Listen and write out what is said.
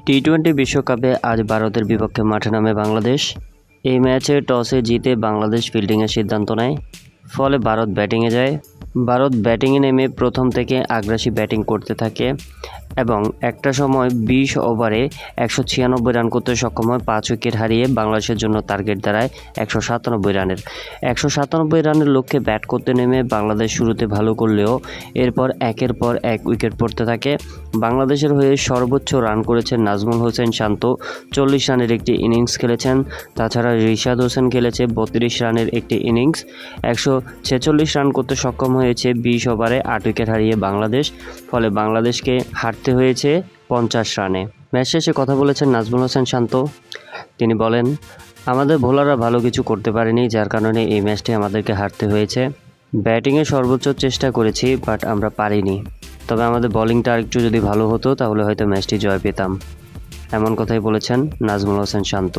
টি-20 বিশ্বকাপে আজ ভারতের বিপক্ষে মাঠে নামে বাংলাদেশ। এই ম্যাচে টসে জিতে বাংলাদেশ ফিল্ডিংয়ের সিদ্ধান্ত নেয়, ফলে ভারত ব্যাটিংয়ে যায়। ভারত ব্যাটিংয়ে নেমে প্রথম থেকে আগ্রাসী ব্যাটিং করতে থাকে এবং একটা সময় 20 ওভারে 196 রান করতে সক্ষম হয়। 5 উইকেট হারিয়ে বাংলাদেশের জন্য টার্গেট দাঁড়ায় 197 রানের। 197 রানের লক্ষ্যে ব্যাট করতে নেমে বাংলাদেশ শুরুতে ভালো করলেও এরপর একের পর এক উইকেট পড়তে থাকে। বাংলাদেশের হয়ে সর্বোচ্চ রান করেছেন নাজমুল হোসেন শান্ত, 40 রানের একটি ইনিংস খেলেছেন। তাছাড়া রিশাদ হোসেন খেলেছে 32 রানের একটি ইনিংস। 146 রান করতে সক্ষম হয়েছে 20 ওভারে 8 উইকেট হারিয়ে বাংলাদেশ, ফলে বাংলাদেশকে হারতে হয়েছে 50 রানে। ম্যাচ শেষে কথা বলেছেন নাজমুল হোসেন শান্ত। তিনি বলেন, আমাদের বোলাররা ভালো কিছু করতে পারেনি, যার কারণে এই ম্যাচটি আমাদেরকে হারতে হয়েছে। ব্যাটিংয়ে সর্বোচ্চ চেষ্টা করেছি, বাট আমরা পারিনি। তবে আমাদের বোলিংটা আরেকটু যদি ভালো হতো তাহলে হয়তো ম্যাচটি জয় পেতাম। এমন কথাই বলেছেন নাজমুল হোসেন শান্ত।